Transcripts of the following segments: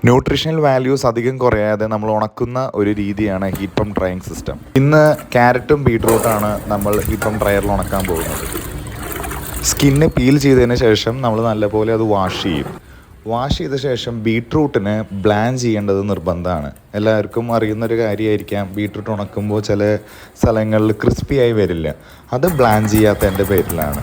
Nutritional values അധികം കുറയാതെ നമ്മൾ ഉണക്കുന്ന ഒരു രീതിയാണ് ഹീറ്റ് പമ്പ് ഡ്രൈയിങ് സിസ്റ്റം. ഇന്ന് ക്യാരറ്റും ബീട്രൂട്ടാണ് നമ്മൾ ഹീറ്റ് പമ്പ് ഡ്രയറിൽ ഉണക്കാൻ പോകുന്നത്. സ്കിന്ന് പീൽ ചെയ്തതിന് ശേഷം നമ്മൾ നല്ലപോലെ അത് വാഷ് ചെയ്യും. വാഷ് ചെയ്ത ശേഷം ബീട്രൂട്ടിന് ബ്ലാൻഡ് ചെയ്യേണ്ടത് നിർബന്ധമാണ്. എല്ലാവർക്കും അറിയുന്നൊരു കാര്യമായിരിക്കാം, ബീട്രൂട്ട് ഉണക്കുമ്പോൾ ചില സ്ഥലങ്ങളിൽ ക്രിസ്പി ആയി വരില്ല. അത് ബ്ലാൻഡ് ചെയ്യാത്തതിൻ്റെ പേരിലാണ്.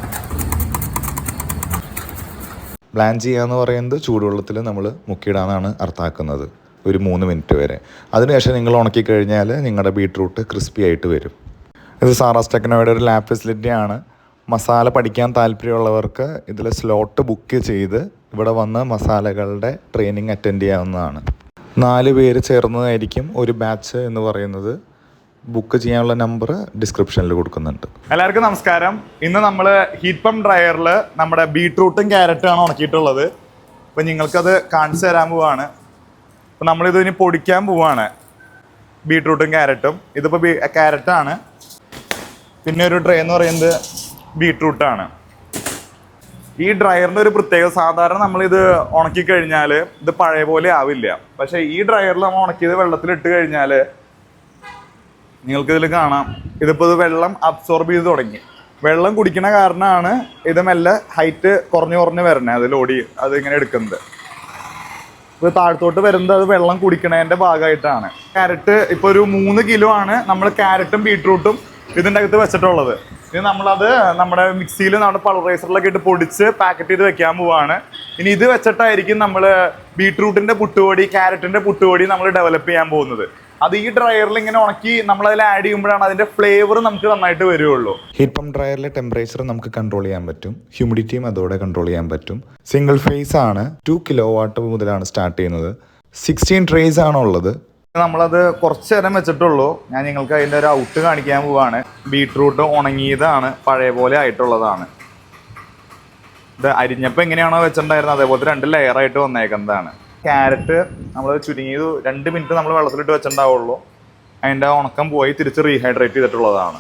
ബ്ലാൻഡ് ചെയ്യുക എന്ന് പറയുന്നത് ചൂടുവെള്ളത്തിൽ നമ്മൾ മുക്കിയിടാനാണ് അർത്ഥമാക്കുന്നത്, ഒരു 3 മിനിറ്റ് വരെ. അതിനുശേഷം നിങ്ങൾ ഉണക്കിക്കഴിഞ്ഞാൽ നിങ്ങളുടെ ബീട്രൂട്ട് ക്രിസ്പി ആയിട്ട് വരും. ഇത് സാറാസ് ടെക്നോയുടെ ഒരു ലാബ് ഫെസിലിറ്റിയാണ്. മസാല പഠിക്കാൻ താല്പര്യമുള്ളവർക്ക് ഇതിൽ സ്ലോട്ട് ബുക്ക് ചെയ്ത് ഇവിടെ വന്ന് മസാലകളുടെ ട്രെയിനിങ് അറ്റൻഡ് ചെയ്യാവുന്നതാണ്. 4 പേര് ചേർന്നതായിരിക്കും ഒരു ബാച്ച് എന്ന് പറയുന്നത്. ബുക്ക് ചെയ്യാനുള്ള നമ്പർ ഡിസ്ക്രിപ്ഷനിൽ കൊടുക്കുന്നുണ്ട്. എല്ലാവർക്കും നമസ്കാരം. ഇന്ന് നമ്മൾ ഹീറ്റ് പമ്പ് ഡ്രയറിൽ നമ്മുടെ ബീട്രൂട്ടും ക്യാരറ്റും ആണ് ഉണക്കിയിട്ടുള്ളത്. അപ്പം നിങ്ങൾക്കത് കാണിച്ചു തരാൻ പോവാണ്. അപ്പം നമ്മളിത് ഇനി പൊടിക്കാൻ പോവാണ്, ബീട്രൂട്ടും ക്യാരറ്റും. ഇതിപ്പോൾ ക്യാരറ്റാണ്. പിന്നെ ഒരു ഡ്രൈ എന്ന് പറയുന്നത് ബീട്രൂട്ടാണ്. ഈ ഡ്രയറിൻ്റെ ഒരു പ്രത്യേകത, സാധാരണ നമ്മളിത് ഉണക്കിക്കഴിഞ്ഞാൽ ഇത് പഴയ പോലെ ആവില്ല. പക്ഷേ ഈ ഡ്രയറിൽ നമ്മൾ ഉണക്കിയത് വെള്ളത്തിലിട്ട് കഴിഞ്ഞാൽ നിങ്ങൾക്കിതിൽ കാണാം, ഇതിപ്പോൾ ഇത് വെള്ളം അബ്സോർബ് ചെയ്ത് തുടങ്ങി. വെള്ളം കുടിക്കുന്ന കാരണമാണ് ഇത് മെല്ലെ ഹൈറ്റ് കുറഞ്ഞ് വരണേ, അത് ലോഡി അതിങ്ങനെ എടുക്കുന്നത്. ഇത് താഴത്തോട്ട് വരുന്നത് അത് വെള്ളം കുടിക്കണതിൻ്റെ ഭാഗമായിട്ടാണ്. ക്യാരറ്റ് ഇപ്പോൾ ഒരു 3 കിലോ ആണ് നമ്മൾ ക്യാരറ്റും ബീട്രൂട്ടും ഇതിൻ്റെ അകത്ത് വെച്ചിട്ടുള്ളത്. ഇനി നമ്മളത് നമ്മുടെ മിക്സിയിൽ നമ്മുടെ പൾവറൈസറിലൊക്കെ ഇട്ട് പൊടിച്ച് പാക്കറ്റ് ചെയ്ത് വെക്കാൻ പോവാണ്. ഇനി ഇത് വെച്ചിട്ടായിരിക്കും നമ്മൾ ബീട്രൂട്ടിൻ്റെ പുട്ടുപൊടി, ക്യാരറ്റിൻ്റെ പുട്ടുപൊടി നമ്മൾ ഡെവലപ്പ് ചെയ്യാൻ പോകുന്നത്. അത് ഈ ഡ്രയറിൽ ഇങ്ങനെ ഉണക്കി നമ്മളതിൽ ആഡ് ചെയ്യുമ്പോഴാണ് അതിൻ്റെ ഫ്ലേവർ നമുക്ക് നന്നായിട്ട് വരുള്ളൂ. ഹീറ്റ് പമ്പ് ഡ്രയറിലെ ടെമ്പറേച്ചർ നമുക്ക് കൺട്രോൾ ചെയ്യാൻ പറ്റും, ഹ്യൂമിഡിറ്റിയും അതോടെ കൺട്രോൾ ചെയ്യാൻ പറ്റും. സിംഗിൾ ഫേസ് ആണ്. 2 കിലോവാട്ട് മുതലാണ് സ്റ്റാർട്ട് ചെയ്യുന്നത്. 16 ട്രേസ് ആണുള്ളത്. നമ്മളത് കുറച്ച് നേരം വെച്ചിട്ടുള്ളൂ. ഞാൻ നിങ്ങൾക്ക് അതിൻ്റെ ഒരു ഔട്ട് കാണിക്കാൻ പോവാണ്. ബീട്രൂട്ട് ഉണങ്ങിയതാണ്, പഴയ പോലെ ആയിട്ടുള്ളതാണ്. ഇത് അരിഞ്ഞപ്പോൾ എങ്ങനെയാണോ വെച്ചിട്ടുണ്ടായിരുന്നത് അതേപോലത്തെ 2 ലെയറായിട്ട് വന്നേക്കുന്നതാണ്. ക്യാരറ്റ് നമ്മൾ ചുരുങ്ങിയത് 2 മിനിറ്റ് നമ്മൾ വെള്ളത്തിലിട്ട് വെച്ചിട്ടുണ്ടാവുള്ളൂ. അതിൻ്റെ ഉണക്കം പോയി തിരിച്ച് റീഹൈഡ്രേറ്റ് ചെയ്തിട്ടുള്ളതാണ്.